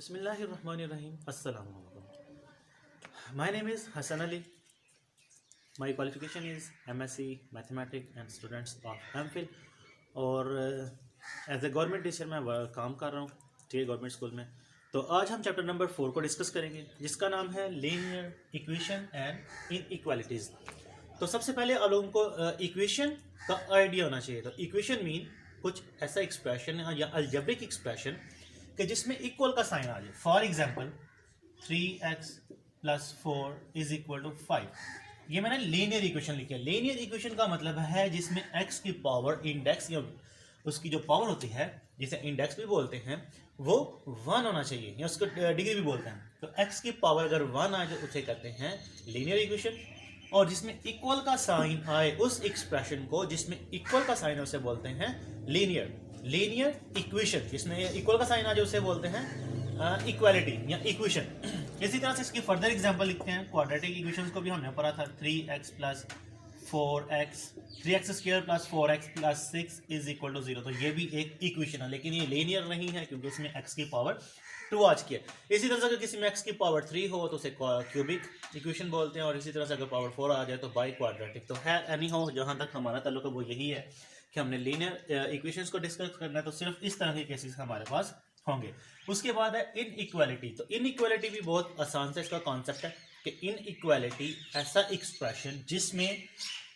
Bismillahirrahmanirrahim. Assalamu alaikum. My name is Hassan Ali. My qualification is MSc Mathematics and students of MPhil और as a government teacher मैं काम कर रहा हूँ ठीक गवर्नमेंट स्कूल में। तो आज हम चैप्टर नंबर 4 को डिस्कस करेंगे जिसका नाम है लीनियर इक्वेशन एंड इनइक्वालिटीज़। तो सबसे पहले आप लोगों को इक्वेशन का आइडिया होना चाहिए। तो इक्वेशन मीन कुछ ऐसा एक्सप्रेशन है या अलजेब्रिक एक्सप्रेशन कि जिसमें इक्वल का साइन आ जाए। फॉर एग्जांपल 3x + 4 = 5, ये मैंने लीनियर इक्वेशन लिखी है। लीनियर इक्वेशन का मतलब है जिसमें x की पावर इंडेक्स या उसकी जो पावर होती है जिसे इंडेक्स भी बोलते हैं वो 1 होना चाहिए या उसको डिग्री भी बोलते हैं। तो x की पावर अगर 1 आ जाए उसे कहते हैं लीनियर इक्वेशन। और जिसमें इक्वल का साइन आए उस एक्सप्रेशन को जिसमें इक्वल का साइन है उसे बोलते हैं लीनियर इक्वेशन। जिसमें इक्वल का साइन आ जाए उसे बोलते हैं इक्वालिटी या इक्वेशन। इसी तरह से इसकी फर्दर एग्जांपल लिखते हैं। क्वाड्रेटिक इक्वेशंस को भी हमने पढ़ा था। 3x + 4x 3x² + 4x + 6 = 0। तो ये भी एक इक्वेशन है लेकिन ये लीनियर नहीं है क्योंकि उसमें x की पावर 2 आ चुकी है। इसी तरह से अगर किसी में x की पावर 3 हो तो उसे क्यूबिक इक्वेशन बोलते हैं और इसी तरह से अगर पावर 4 आ जाए तो बाई क्वाड्रेटिक। तो है एनी हो जहाँ तक हमारा ताल्लुक है वो यही है कि हमने लीनियर इक्वेशंस को डिस्कस करना है। तो सिर्फ इस तरह के केसेस हमारे पास होंगे। उसके बाद है इनइक्वालिटी। तो इनइक्वालिटी भी बहुत आसान से इसका कॉन्सेप्ट है कि इनइक्वालिटी ऐसा एक्सप्रेशन जिसमें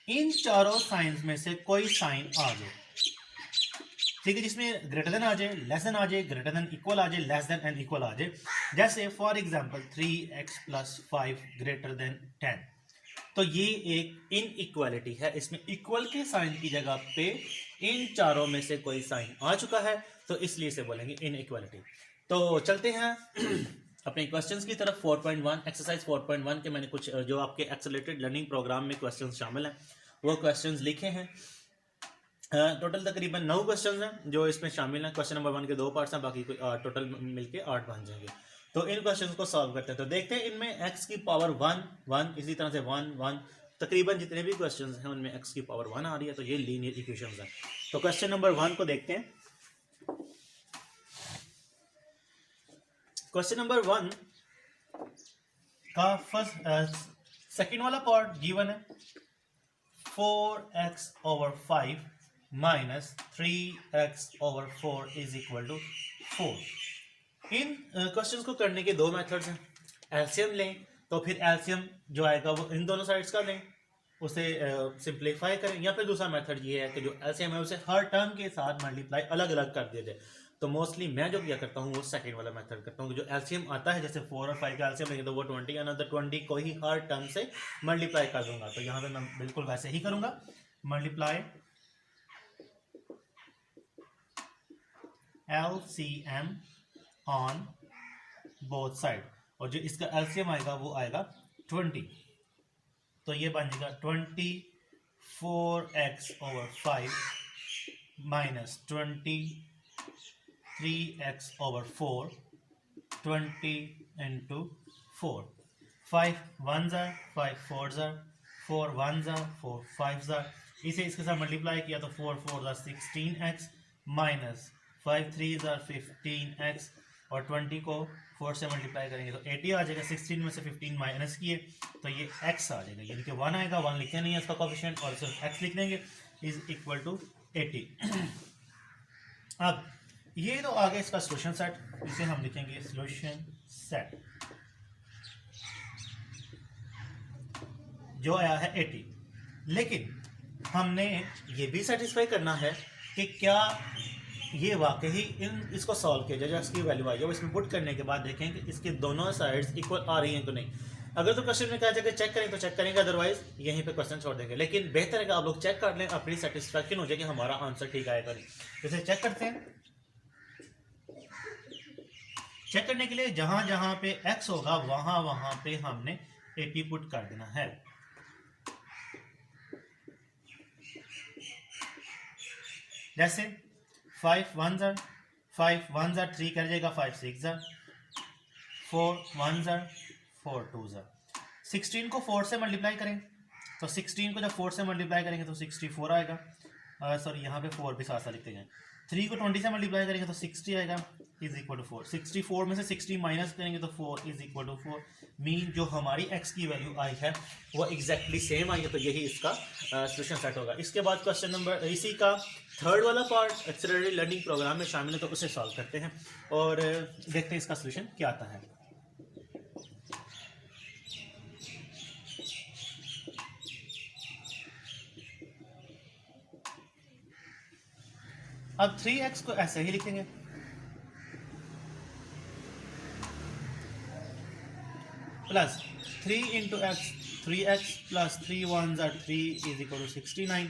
इन चारों साइंस में से कोई साइन आ जाए, ठीक है, जिसमें ग्रेटर देन आ जाए, लेस देन आ जाए, ग्रेटर देन इक्वल आ जाए, लेस देन एंड इक्वल आ जाए। जैसे फॉर एग्जांपल 3x + 5 > 10। तो ये एक इनइक्वालिटी है। इसमें इक्वल के साइन की जगह पे इन चारों में से कोई साइन आ चुका है तो इसलिए इसे बोलेंगे इनइक्वालिटी। तो चलते हैं अपने क्वेश्चंस की तरफ। 4.1 एक्सरसाइज 4.1 के मैंने कुछ जो आपके एक्सेलरेटेड लर्निंग प्रोग्राम में क्वेश्चंस शामिल हैं वो क्वेश्चंस लिखे हैं। टोटल तकरीबन 9 क्वेश्चंस हैं जो इसमें शामिल हैं। क्वेश्चन नंबर 1 के 2 पार्ट्स हैं, बाकी टोटल मिलके 8 बन जाएंगे। तो इन क्वेश्चंस को सॉल्व करते हैं। तो देखते हैं इनमें x की पावर 1 इसी तरह से 1 तकरीबन जितने भी क्वेश्चंस हैं उनमें x की पावर 1 आ रही है। तो ये लीनियर इक्वेशंस हैं। तो क्वेश्चन नंबर 1 को देखते हैं। क्वेश्चन नंबर 1 का सेकंड वाला पार्ट गिवन है 4x/5 - 3x/4 = 4। इन क्वेश्चंस को करने के दो मेथड्स हैं। एलसीएम लें तो फिर एलसीएम जो आएगा वो इन दोनों साइड्स का लें, उसे सिंप्लीफाई करें, या फिर दूसरा मेथड ये है कि जो एलसीएम है उसे हर टर्म के साथ मल्टीप्लाई अलग अलग कर दिया जाए। तो मोस्टली मैं जो किया करता हूँ वो सेकंड वाला मेथड करता हूँ। जो एलसीएम आता है जैसे 4 और 5 का एलसीएम लेंगे तो वो 20 आना, तो 20 को ही हर टर्म से मल्टीप्लाई कर दूंगा। तो यहाँ पे मैं बिल्कुल वैसे ही करूंगा, multiply LCM on both side, और जो इसका एलसीएम आएगा वो आएगा 20। तो ये बन जाएगा 24x/5 - 23x/4 20 × 4। 5 1s are 5 4s are 4 1s are 4 5s are। इसे इसके साथ मल्टीप्लाई किया तो 4 4s are 16x - 5 3s are 15x, और 20 को 4 से मल्टीप्लाई करेंगे तो 80 आ जाएगा। 16 में से 15 माइनस किए तो ये x आ जाएगा, यानी कि 1 आएगा। 1 लिखते नहीं है इसका कोफिशिएंट और सिर्फ x लिख देंगे = 80। अब ये तो आगे इसका सॉल्यूशन सेट, इसे हम लिखेंगे सॉल्यूशन सेट जो आया है 80। लेकिन हमने ये भी सेटिस्फाई करना है कि क्या ये वाकई इसको सॉल्व किया जाए, इसकी वैल्यू आई है, इसमें पुट करने के बाद देखें कि इसके दोनों साइड्स इक्वल आ रही हैं तो नहीं। अगर तो क्वेश्चन में कहा जाए चेक करें तो चेक करेंगे, अदरवाइज यहीं पे क्वेश्चन छोड़ देंगे। लेकिन बेहतर है कि आप लोग चेक कर लें, अपनी सेटिस्फैक्शन हो जाए कि हमारा आंसर ठीक आएगा नहीं। इसे चेक करते हैं। चेक करने के लिए जहां जहां पे x होगा वहां वहां पे हमने 80 पुट कर देना है। जैसे 5 1s are 3 कर जाएगा, 5 6s are 4 1s are 4 2s are। 16 को 4 से मल्टीप्लाई करें तो 16 को जब 4 से मल्टीप्लाई करेंगे तो 64 आएगा। सॉरी यहाँ पे 4 भी साथ साथ लिखते जाएं। 3 को 20 से मल्टीप्लाई करेंगे तो 60 आएगा, इज इक्वल टू 4। 64 में से 60 माइनस करेंगे तो 4 इज इक्वल टू 4। मीन जो हमारी x की वैल्यू आई है वो एग्जैक्टली सेम आई है, तो यही इसका सोल्यूशन सेट होगा। इसके बाद क्वेश्चन नंबर इसी का थर्ड वाला पार्ट एक्सेलरेटेड लर्निंग प्रोग्राम में शामिल है, तो उसे सॉल्व करते हैं और देखते हैं इसका सोल्यूशन क्या आता है। अब 3x को ऐसे ही लिखेंगे, plus 3 into x, 3x plus 3 1 ज़ा 3 इज इक्वल टू 69,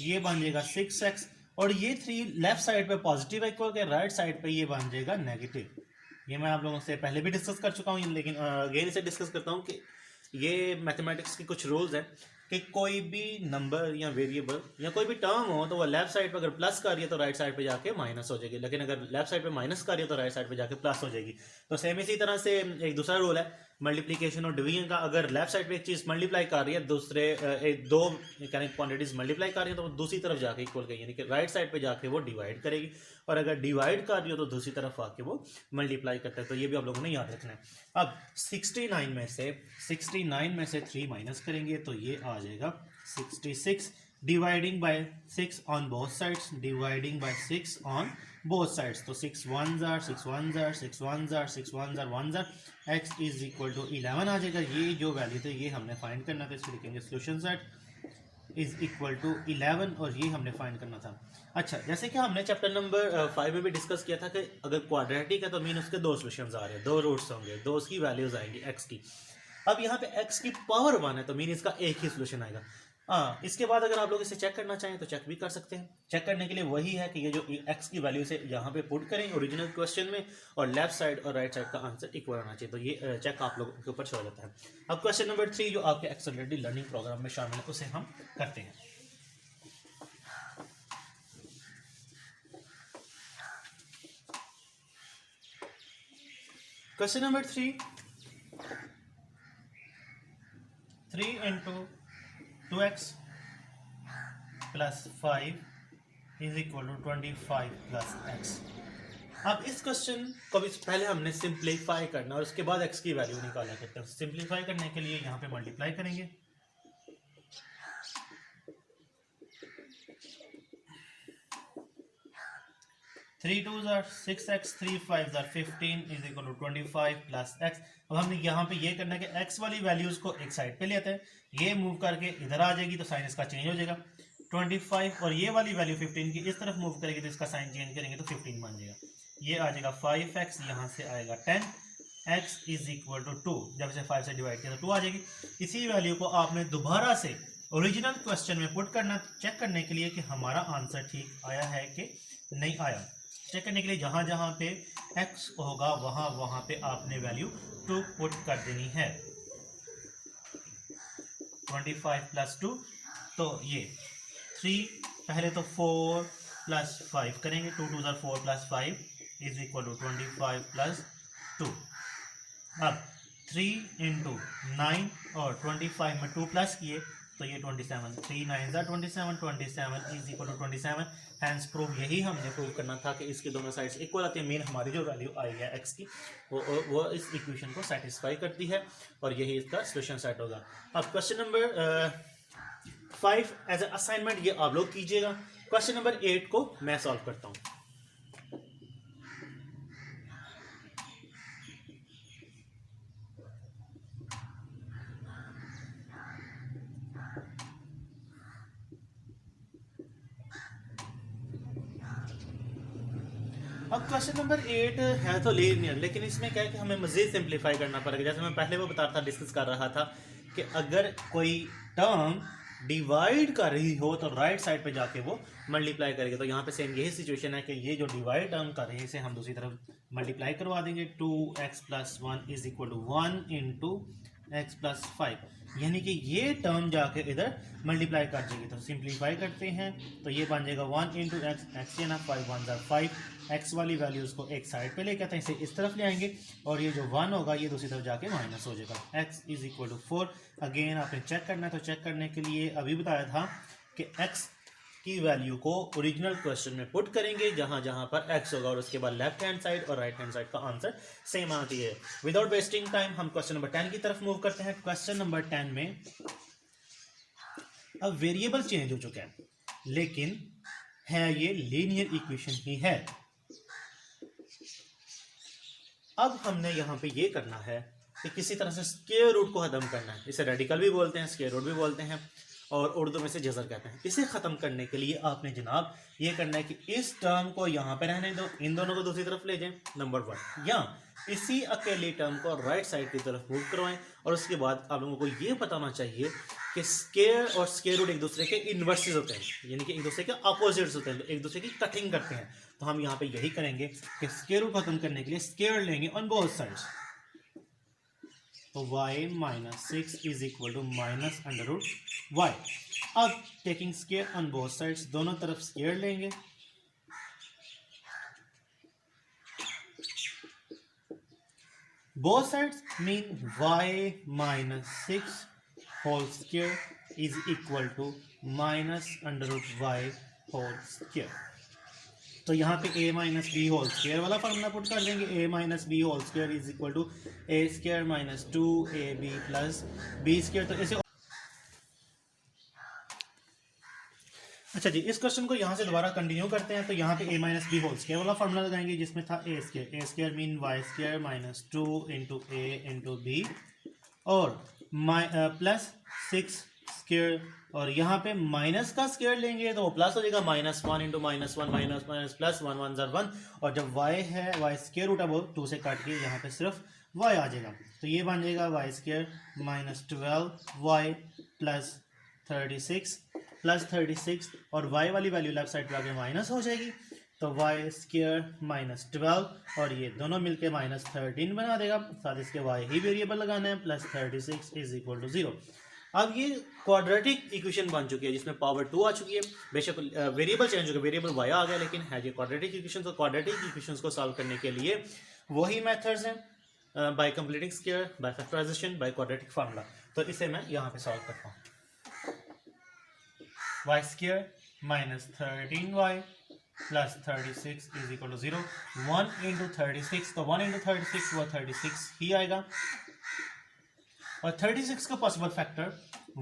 ये बन जाएगा 6x, और ये 3 लेफ्ट साइड पे पॉजिटिव है इक्वल के, राइट साइड पे ये बन जाएगा नेगेटिव। ये मैं आप लोगों से पहले भी डिस्कस कर चुका हूँ, लेकिन अगेन इसे डिस्कस करता हूँ कि ये मैथमेटिक्स के कुछ रूल्स हैं कि कोई भी नंबर या वेरिएबल या कोई भी टर्म हो तो वो लेफ्ट साइड पे अगर प्लस कर रही है तो राइट साइड पे जाके माइनस हो जाएगी, लेकिन अगर लेफ्ट साइड पे माइनस कर रही है तो राइट साइड पे जाके प्लस हो जाएगी। तो सेम इसी तरह से एक दूसरा रूल है मल्टीप्लिकेशन और डिवीजन का, अगर लेफ्ट साइड पे एक चीज़ मल्टीप्लाई कर रही है, दूसरे दो क्वांटिटीज मल्टीप्लाई कर रही है तो वो दूसरी तरफ जाके इक्वल करेगी, यानी कि राइट साइड पे जाके वो डिवाइड करेगी, और अगर डिवाइड कर रही हो तो दूसरी तरफ आके वो मल्टीप्लाई करता है। तो ये भी आप लोगों ने याद रखना है। अब 69 में से 3 माइनस करेंगे तो ये आ जाएगा 66, dividing by 6 on both sides, dividing by 6 on both sides, तो 6 1 ज़ार 6 1 ज़ार 6 1 ज़ार 6 1 ज़ार 1 ज़ार, x इज इक्वल टू 11 आ जाएगा। ये जो वैल्यू थे ये हमने फाइंड करना था, इसको लिखेंगे solution set is equal to 11, और ये हमने फाइंड करना था। अच्छा, जैसे कि हमने चैप्टर नंबर 5 में भी डिस्कस किया था कि अगर क्वाड्रेटिक है तो मीन उसके दो सोल्यूशंस आ रहे हैं, दो रूट्स होंगे, दो उसकी वैल्यूज आएंगी x की। अब यहाँ पे x की पावर 1 है तो मीन इसका एक ही सोल्यूशन आएगा। हाँ, इसके बाद अगर आप लोग इसे चेक करना चाहें तो चेक भी कर सकते हैं। चेक करने के लिए वही है कि ये जो x की वैल्यू से यहाँ पे पुट करें ओरिजिनल क्वेश्चन में, और लेफ्ट साइड और राइट साइड का आंसर इक्वल होना चाहिए, तो ये चेक आप लोगों के ऊपर छोड़ जाता है। अब क्वेश्चन नंबर 3 जो आपके एक्सेलरेटेड लर्निंग प्रोग्राम में शामिल है उसे हम करते हैं। Question number 3 into 2x plus 5 is equal to 25 plus x। अब इस क्वेश्चन को भी पहले हमने सिंप्लीफाई करना और उसके बाद x की वैल्यू निकाला करते हैं। सिंप्लीफाई करने के लिए यहाँ पे मल्टीप्लाई करेंगे, 3 2 ज़ार 6x 3 5 ज़ार 15 is equal to 25 plus x। अब हमने यहाँ पे ये करना है कि x वाली वैल्यूज को एक साइड पे लेते हैं, ये मूव करके इधर आ जाएगी तो साइन इसका चेंज हो जाएगा 25, और ये वाली वैल्यू 15 की इस तरफ मूव करेगी तो इसका साइन चेंज करेंगे तो 15 बन जाएगा। ये आ जाएगा 5x, यहाँ से आएगा 10, x इज इक्वल टू 2, जब इसे 5 से डिवाइड किया तो 2 आ जाएगी। इसी वैल्यू को आपने दोबारा से ओरिजिनल क्वेश्चन में पुट करना, चेक करने के लिए कि हमारा आंसर ठीक आया है कि नहीं आया। चेक करने के लिए जहाँ जहाँ पे x होगा वहाँ वहाँ पे आपने वैल्यू 2 पुट कर देनी है। 25 प्लस 2, तो ये 3, पहले तो 4 प्लस 5 करेंगे, 2 2 ज़ार 4 plus 5 is equal to 25 plus 2। अब 3 इंटू 9 और 25 में 2 प्लस किए तो ये 27, 3 9 ज़ार 27, 27 is equal to 27। Hence prove यही हमने प्रूव करना था कि इसकी दोनों साइड्स इक्वल आती है। मेन हमारी जो वैल्यू आई है x की वो इस इक्वेशन को सेटिस्फाई करती है, और यही इसका सोल्यूशन सेट होगा। अब question number 5 as a assignment ये आप लोग कीजिएगा। क्वेश्चन नंबर 8 को मैं सॉल्व करता हूँ। अब क्वेश्चन नंबर 8 है तो लीनियर, लेकिन इसमें क्या है कि हमें मज़ीद सिंप्लीफाई करना पड़ेगा। जैसे मैं पहले वो बता रहा था, डिस्कस कर रहा था कि अगर कोई टर्म डिवाइड कर रही हो तो राइट साइड पे जाके वो मल्टीप्लाई करेगी। तो यहाँ पे सेम यही सिचुएशन है कि ये जो डिवाइड टर्म कर रही है इसे हम दूसरी तरफ मल्टीप्लाई करवा देंगे। 2x plus 1 is equal to 1 into x plus 5, यानी कि ये टर्म जाके इधर मल्टीप्लाई कर जाएगी। तो सिंप्लीफाई करते हैं तो ये बन जाएगा 1 इंटू एक्स, एक्स के ना 5 1 ज़ार 5, एक्स वाली वैल्यूज़ को एक साइड पे लेके आते हैं, इसे इस तरफ ले आएंगे और ये जो 1 होगा ये दूसरी तरफ जाके माइनस हो जाएगा। x is equal to 4। Again आपने चेक करना है, तो चेक करने के लिए अभी बताया था कि x की वैल्यू को ओरिजिनल क्वेश्चन में पुट करेंगे जहां जहां पर x होगा और उसके बाद लेफ्ट हैंड साइड और राइट हैंड साइड का आंसर सेम आती है। विदाउट वेस्टिंग टाइम हम क्वेश्चन नंबर 10 की तरफ मूव करते हैं। क्वेश्चन नंबर 10 में अब वेरिएबल चेंज हो चुका है लेकिन है ये लीनियर इक्वेशन ही है। अब हमने यहां पे ये करना है कि किसी तरह से स्क्वायर रूट को खत्म करना है। इसे रेडिकल भी बोलते हैं, स्क्वायर रूट भी बोलते हैं और उर्दू में से जज़र कहते हैं। इसे ख़त्म करने के लिए आपने जनाब ये करना है कि इस टर्म को यहाँ पे रहने दो, इन दोनों को दूसरी तरफ ले जाएं नंबर 1, या इसी अकेली टर्म को राइट साइड की तरफ मूव करवाएं। और उसके बाद आप लोगों को ये बताना चाहिए कि स्क्वायर और स्क्वायर रूट एक दूसरे के इन्वर्सेस होते हैं, यानी कि एक दूसरे के अपोजिट्स होते हैं, तो एक दूसरे की कटिंग करते हैं। तो हम यहाँ पे यही करेंगे कि स्क्वायर रूट खत्म करने के लिए स्क्वायर लेंगे ऑन बोथ साइड्स। तो y minus 6 is equal to minus under root y। अब taking square on both sides, दोनों तरफ स्क्वायर लेंगे। Both sides mean y minus 6 whole square is equal to minus under root y whole square. तो यहाँ पे a minus B whole square वाला formula put कर देंगे। a minus B whole square is equal to a square minus 2ab plus B square. तो ऐसे अच्छा जी, इस क्वेश्चन को यहाँ से दोबारा कंटिन्यू करते हैं। तो यहाँ पे a minus B whole square वाला फॉर्मूला लगाएंगे जिसमें था a square mean y square minus 2 into a into B और प्लस 6 स्क्वायर, और यहाँ पे माइनस का स्क्वायर लेंगे तो वो प्लस हो जाएगा minus 1 into minus 1 minus minus plus 1 1 ज़र 1, और जब y है y स्क्वायर रूट है वो 2 से काट के यहाँ पे सिर्फ y आ जाएगा। तो ये बन जाएगा y square minus 12y plus 36 plus 36, और y वाली वैल्यू लेफ्ट साइड पे आके माइनस हो जाएगी। तो y स्क्वायर माइनस 12 और ये दोनों मिलके माइनस 13 बना देगा। साथ इसके y ही वेरिएबल लगाना है, प्लस 36 इज इक्वल टू 0। अब ये क्वाड्रेटिक इक्वेशन बन चुकी है जिसमें पावर 2 आ चुकी है। बेशक वेरिएबल चेंज हो गया, वेरिएबल y आ गया, लेकिन है ये क्वाड्रेटिक इक्वेशन। तो क्वाड्रेटिक इक्वेशंस को सॉल्व करने के लिए वही मेथड्स हैं, by completing square, by factorisation, by quadratic formula. तो इसे मैं यहाँ पे सॉल्व करता हूँ। y square minus 13y plus 36 is equal to 0। 1 into 36, तो 1 इंटू 36 वो 36 ही आएगा, और 36 का possible factor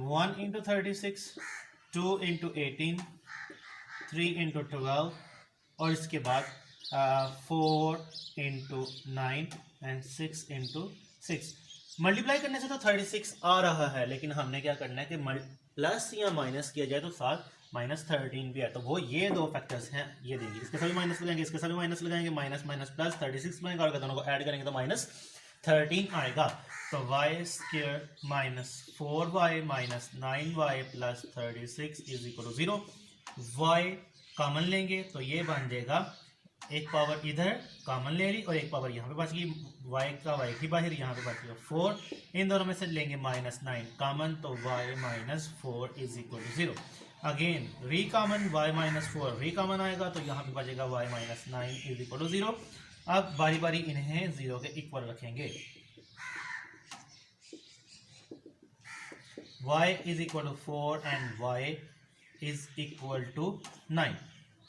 1 into 36, 2 into 18, 3 into 12, और इसके बाद 4 इंटू 9 एंड 6 इंटू 6। मल्टीप्लाई करने से तो 36 आ रहा है, लेकिन हमने क्या करना है कि प्लस या माइनस किया जाए तो साथ माइनस 13 भी है। तो वो ये दो फैक्टर्स हैं, ये देंगे, इसके साथ भी माइनस लगाएंगे, इसके साथ भी माइनस लगाएंगे, माइनस माइनस प्लस 36 बनेगा, और दोनों को ऐड करेंगे तो माइनस 13 आएगा। तो y square minus 4y minus 9y plus 36 is equal to 0। y common लेंगे तो ये बन जाएगा, एक पावर इधर कॉमन ले ली और एक पावर यहाँ पे बच गई, y का y की बाहर, यहाँ पे बच गया 4। इन दोनों में से लेंगे माइनस 9 कॉमन, तो y minus 4 is equal to 0। Again री कॉमन, y माइनस 4 री कॉमन आएगा, तो यहाँ पे बचेगा y minus 9 is equal to 0। अब बारी बारी इन्हें 0 के इक्वल रखेंगे। y is equal to 4 and y is equal to 9।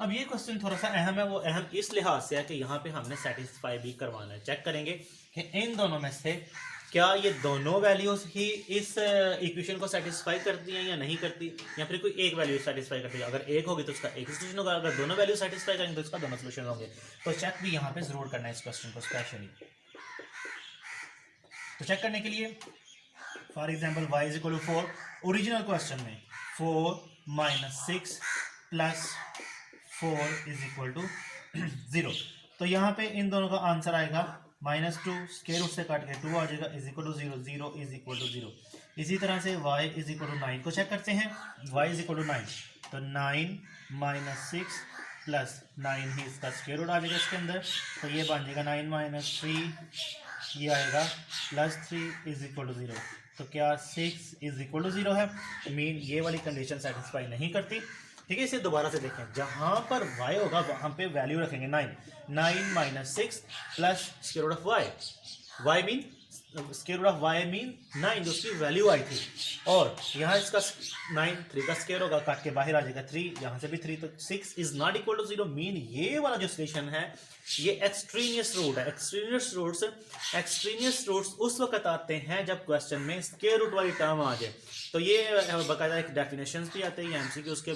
अब ये क्वेश्चन थोड़ा सा अहम है। वो अहम इस लिहाज से है कि यहाँ पे हमने सेटिस्फाई भी करवाना है। चेक करेंगे कि इन दोनों में से क्या ये दोनों वैल्यूज ही इस इक्वेशन को सेटिस्फाई करती हैं या नहीं करती, या फिर कोई एक वैल्यू सेटिस्फाई करती है। अगर एक होगी तो उसका एक सोल्यूशन होगा, अगर दोनों वैल्यू सेटिस्फाई करेंगे तो इसका दोनों सोल्यूशन होंगे। तो चेक भी यहाँ पे जरूर करना है इस क्वेश्चन को स्पेशली। तो चेक करने के लिए for example y is equal to 4, original question में 4 minus 6 plus 4 is equal to 0। तो यहाँ पे इन दोनों का आंसर आएगा माइनस 2, स्क्वायर रूट से काट के 2 आ जाएगा, is equal to 0, 0 is equal to 0। इसी तरह से y इज इक्वल टू 9 को चेक करते हैं। y इज इक्वल टू 9, तो 9 माइनस 6 प्लस 9 ही इसका स्क्वायर रूट आ जाएगा इसके अंदर, तो ये बन जाएगा 9 माइनस 3, ये आएगा प्लस 3 इज इक्वल टू 0। तो क्या 6 इज इक्वल टू 0 है, मीन ये वाली कंडीशन सेटिस्फाई नहीं करती। ठीक है, इसे दोबारा से देखें, जहां पर y होगा वहां पे वैल्यू रखेंगे 9 minus 6 plus square root of y mean square root of y mean 9 जो उसकी वैल्यू आई थी, और यहाँ इसका 9 3 का स्क्वायर होगा, काट के बाहर आ जाएगा 3, यहाँ से भी 3, तो 6 is not equal to 0 mean ये वाला जो सोल्यूशन है ये एक्सट्रीनियस रूट है। एक्सट्रीनियस रूट्स उस वक्त आते हैं जब क्वेश्चन में स्क्वायर रूट वाली टर्म आ जाए। तो ये बाकायदा एक डेफिनेशन भी आते हैं, एमसीक्यू उसके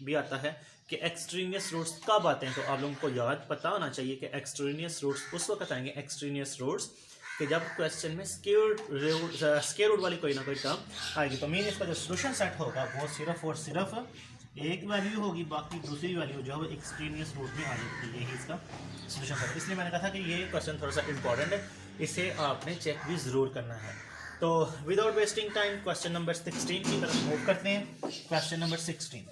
भी आता है कि एक्सट्रीनियस रूट्स कब आते हैं। तो आप लोगों को याद पता होना चाहिए कि एक्सट्रीनियस रूट्स उस वक्त आएंगे, एक्सट्रीनियस रूट्स कि जब क्वेश्चन में स्क्वायर रूट वाली कोई ना कोई टर्म आएगी। तो मीन इसका जो सोल्यूशन सेट होगा वो सिर्फ और सिर्फ एक वैल्यू होगी, बाकी दूसरी वैल्यू जो है एक्सट्रीनियस रूट में आ जाएगी, यही इसका सोल्यूशन सेट। इसलिए मैंने कहा था कि ये क्वेश्चन थोड़ा सा इंपॉर्टेंट है, इसे आपने चेक भी ज़रूर करना है। तो without wasting time question number 16 की तरफ मूव करते हैं। क्वेश्चन नंबर 16,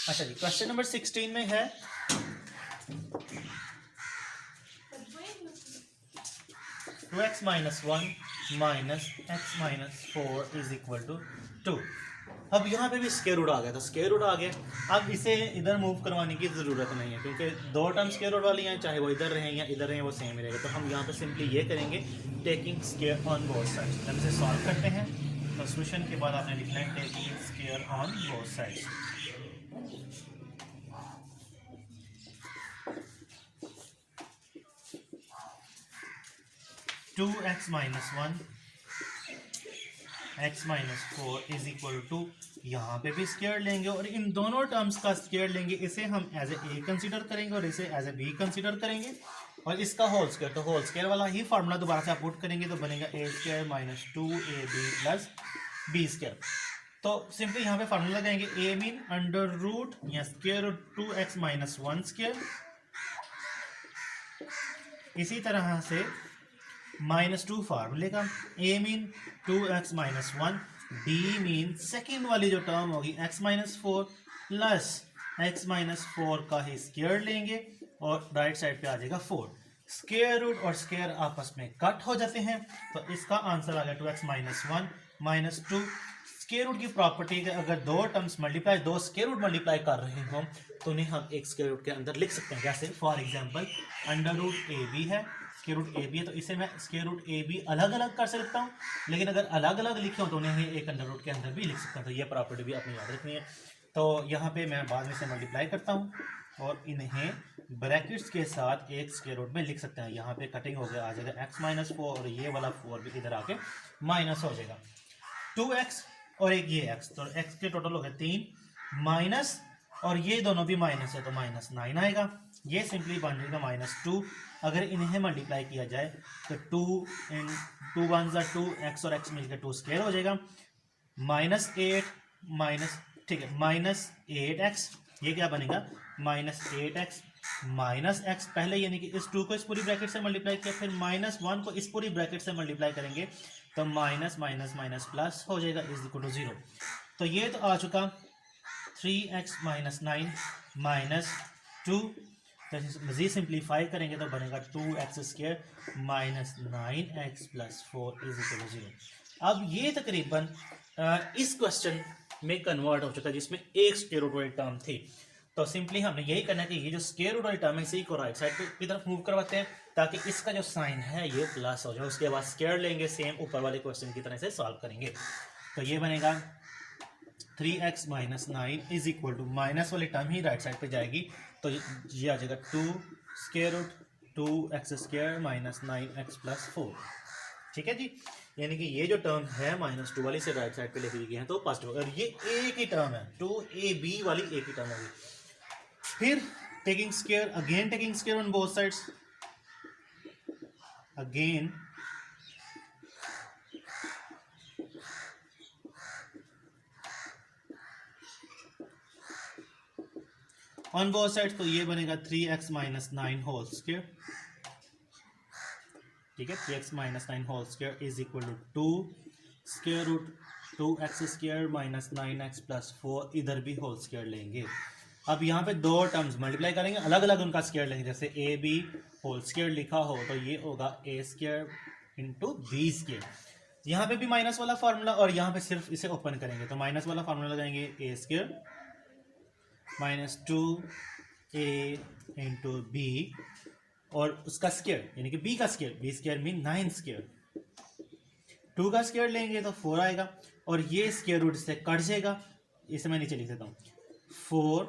अच्छा जी, क्वेश्चन नंबर 16 में है 2x minus 1 minus x minus 4 is equal to 2। अब यहाँ पे भी स्क्वायर रूट आ गया, तो स्क्वायर रूट आ गया, अब इसे इधर मूव करवाने की ज़रूरत नहीं है क्योंकि दो टर्म स्क्वायर रूट वाली हैं, चाहे वो इधर रहें या इधर रहें वो सेम ही रहेगा। तो हम यहाँ पे सिंपली ये करेंगे taking square on both sides. जब इसे सॉल्व करते हैं तो सोल्यूशन के बाद आपने लिखना है taking square on both sides. Two x minus 1 x minus 4 is equal to, यहाँ पे भी स्क्वायर लेंगे और इन दोनों टर्म्स का स्क्वायर लेंगे। इसे हम एज ए कंसीडर करेंगे और इसे एज ए बी कंसीडर करेंगे, और इसका होल स्क्वायर, तो होल स्क्वायर वाला ही फार्मूला दोबारा से आप पुट करेंगे तो बनेगा A square minus 2ab plus B square. तो सिंपली यहाँ पे फार्मूला लगाएंगे, ए मीन अंडर रूट या square root 2x minus 1 square, इसी तरह से -2 फार्मूले का, A mean 2x minus 1, D mean second वाली जो टर्म होगी x minus 4 plus x minus 4 का ही स्क्वायर लेंगे और राइट साइड पे आ जाएगा 4। स्क्वायर रूट और स्क्वायर आपस में कट हो जाते हैं, तो इसका आंसर आ गया 2x minus 1 minus 2। Square root की प्रॉपर्टी है अगर दो टर्म्स मल्टीप्लाई, दो स्क्वायर रूट मल्टीप्लाई कर रहे हो तो उन्हें हम एक स्क्वायर रूट के अंदर लिख सकते हैं। जैसे for example under root A B है, स्क्वायर रूट ए बी है, तो इसे मैं स्क्वायर रूट ए बी अलग अलग कर सकता हूँ, लेकिन अगर अलग अलग लिखे हो तो उन्हें एक अंडर रूट के अंदर भी लिख सकता हूँ। तो ये प्रॉपर्टी भी अपनी याद रखनी है। तो यहाँ पे मैं बाद में से मल्टीप्लाई करता हूँ और इन्हें ब्रैकेट्स के साथ एक स्क्वायर रूट में लिख सकते हैं। यहाँ पे कटिंग हो गया, आ जाएगा x माइनस 4 और ये वाला 4 भी इधर आके माइनस हो जाएगा, 2x और एक ये x, तो x के टोटल हो गए 3 माइनस, और ये दोनों भी माइनस है तो माइनस 9 आएगा। ये सिंपली बन जाएगा -2। अगर इन्हें मल्टीप्लाई किया जाए तो 2 इन 2 वन ज़ा 2, x और x मिलकर 2 स्क्वायर हो जाएगा, -8 माइनस, ठीक है, -8x, ये क्या बनेगा -8x माइनस x, पहले यानी कि इस 2 को इस पूरी ब्रैकेट से मल्टीप्लाई किया, फिर -1 को इस पूरी ब्रैकेट से मल्टीप्लाई करेंगे तो माइनस माइनस माइनस प्लस हो जाएगा इज इक्वल टू 0। तो ये तो आ चुका 3x माइनस 9 माइनस 2, तो मज़ीद सिंप्लीफाई करेंगे तो बनेगा 2x square minus 9x plus 4 is equal to 0। अब ये तकरीबन इस क्वेश्चन में कन्वर्ट हो चुका है जिसमें एक स्क्वायर रूट वाली टर्म थी। तो सिंपली हमने यही करना है कि ये जो स्क्वायर रूट वाली टर्म है इसी को राइट साइड की तरफ मूव करवाते हैं ताकि इसका जो साइन है ये प्लस हो जाए। उसके बाद स्क्वायर लेंगे, सेम ऊपर वाले क्वेश्चन की तरह से सॉल्व करेंगे। तो ये बनेगा 3x minus 9 is equal to, minus वाली टर्म ही राइट साइड पे जाएगी तो ये आ जाएगा 2 square root 2x square minus 9x plus 4। ठीक है जी, यानी कि ये जो टर्म है -2 वाली से राइट साइड पे लेके गए हैं तो पॉजिटिव, और ये एक ही टर्म है 2ab वाली एक ही टर्म होगी। फिर taking square, again taking square on both sides, again on both sides, तो ये बनेगा 3x माइनस 9 होल स्क्वायर, ठीक है, 3x minus 9 whole square is equal to 2 square root 2x square minus 9x plus 4, इधर भी whole square लेंगे। अब यहाँ पे दो टर्म्स मल्टीप्लाई करेंगे, अलग अलग उनका स्क्वायर लेंगे, जैसे ए बी होल स्क्वायर लिखा हो तो ये होगा ए स्क्वायर इंटू बी स्क्वायर। यहाँ पे भी माइनस वाला फार्मूला और यहाँ पे सिर्फ इसे ओपन करेंगे तो माइनस वाला फार्मूला लगाएंगे A square minus 2a into B और उसका स्क्वायर यानी कि b का square, b square mean 9 square, 2 का स्क्वायर लेंगे तो 4 आएगा और ये स्क्वायर रूट से कट जाएगा, इसे मैं नीचे लिख देता हूँ 4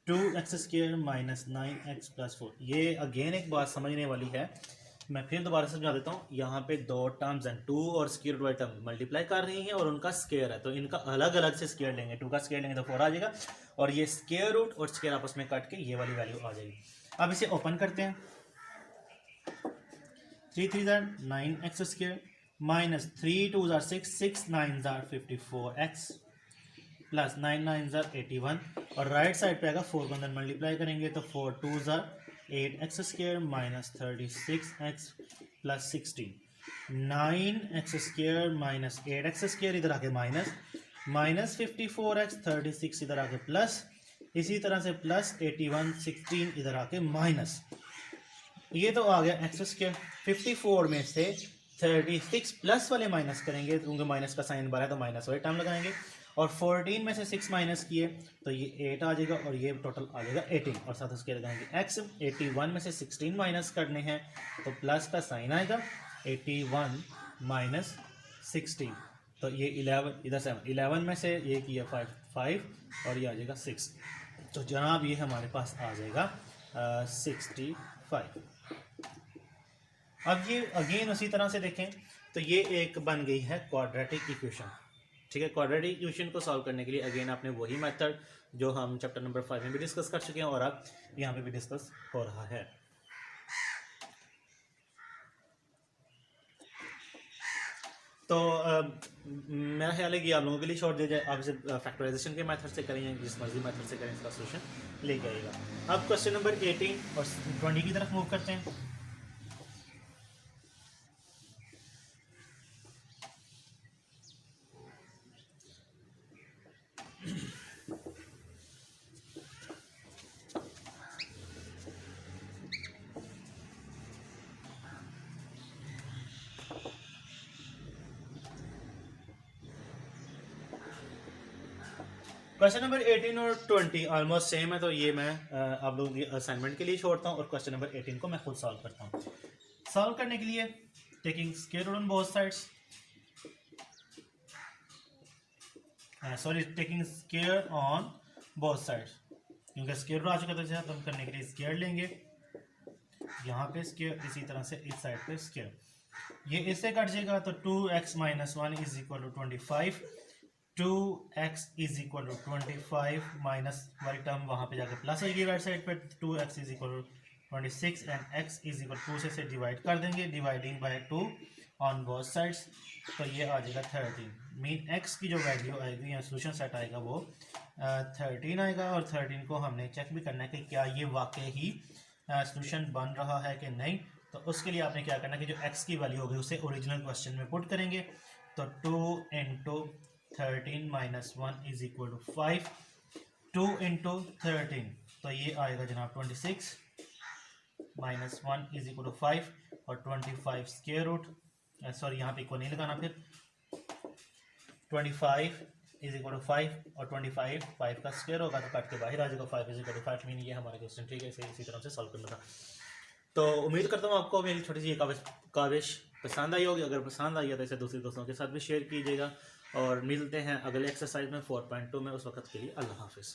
2x square minus 9x plus 4। ये अगेन एक बात समझने वाली है, मैं फिर दोबारा समझा देता हूँ। यहाँ पे दो टर्म्स हैं, 2 और स्क्वायर रूट वाली टर्म मल्टीप्लाई कर रही हैं और उनका स्क्वायर है, तो इनका अलग अलग से स्क्वायर लेंगे। 2 का स्क्वायर लेंगे तो 4 आ जाएगा और ये स्क्वायर रूट और स्क्वायर आपस में कट के ये वाली वैल्यू आ जाएगी। अब इसे ओपन करते हैं, 3 3 9x square minus 3 2 6 6 9 54x plus 9 9 81 और राइट साइड पे आएगा 4 को अंदर मल्टीप्लाई करेंगे तो 4 2 8x square minus 36x plus 16 9x square minus 8x square इधर आके माइनस 54x 36 इधर आके प्लस, इसी तरह से प्लस 81 16 इधर आके माइनस, ये तो आ गया एक्स स्क्वायर। 54 में से 36 प्लस वाले माइनस करेंगे क्योंकि माइनस का साइन बार है तो माइनस वाले टर्म लगाएंगे और 14 में से 6 माइनस किए तो ये 8 आ जाएगा और ये टोटल आ जाएगा 18 और साथ उसके लगाएंगे एक्स। 81 में से 16 माइनस करने हैं तो प्लस का साइन आएगा, 81 माइनस 16 तो ये 11 इधर 7, 11 में से ये किया 5 और ये आ जाएगा 6, तो जनाब ये हमारे पास आ जाएगा 65। अब ये अगेन उसी तरह से देखें तो ये एक बन गई है क्वाड्रेटिक इक्वेशन, ठीक है। क्वाड्रेटिक इक्वेशन को सॉल्व करने के लिए अगेन आपने वही मेथड जो हम चैप्टर नंबर 5 में भी डिस्कस कर चुके हैं और अब यहाँ पे भी डिस्कस हो रहा है। तो मेरा ख्याल है कि आप लोगों के लिए छोड़ दिया जाए, आप इसे फैक्टराइजेशन के मेथड से करें या जिस मर्जी मेथड से करें इसका सोल्यूशन लेके आइएगा। अब क्वेश्चन नंबर 18 और 20 की तरफ मूव करते हैं। क्वेश्चन नंबर 18 और 20 ऑलमोस्ट सेम है, तो ये मैं आप लोगों की असाइनमेंट के लिए छोड़ता हूँ और क्वेश्चन नंबर 18 को मैं खुद सॉल्व करता हूँ। सॉल्व करने के लिए taking square root on both sides, sorry taking square on both sides, क्योंकि स्क्वायर रूट आ चुका था हम करने के लिए स्क्वायर लेंगे, यहाँ पे स्क्वायर इसी तरह से इस साइड पे स्क्वायर, ये इससे कट जाएगा तो 2x minus 1 is equal to 25, 2x is equal to 25 minus वाली टर्म वहाँ पे जाकर प्लस आएगी राइट साइड पे, 2x is equal to 26 and x is equal 2 से डिवाइड कर देंगे, dividing by 2 on both sides, तो ये आ जाएगा 13। मीन x की जो वैल्यू आएगी या सोल्यूशन सेट आएगा वो 13 आएगा और 13 को हमने चेक भी करना है कि क्या ये वाकई ही सोल्यूशन बन रहा है कि नहीं। तो उसके लिए आपने क्या करना है कि जो x की वैल्यू होगी उसे ओरिजिनल क्वेश्चन में पुट करेंगे, तो 2 into 13 minus 1 is equal to 5, 2 into 13 तो ये आएगा जनाब 26 माइनस 1 इज इक्वल टू 5 और 25 स्क्वायर रूट, सॉरी यहाँ पे को नहीं लगाना, फिर 25 इज इक्वल टू 5 और 25 5 का स्क्वायर होगा तो कट के बाहर आ जाएगा 5 इज इक्वल टू 5, मीन ये हमारा क्वेश्चन, ठीक है। इसी तरह से सॉल्व करना था। तो उम्मीद करता हूँ आपको मेरी छोटी सी ये काविश पसंद आई होगी। अगर पसंद आई है तो इसे दूसरे दोस्तों के साथ भी शेयर कीजिएगा और मिलते हैं अगले एक्सरसाइज में 4.2 में। उस वक्त के लिए अल्लाह हाफिज़।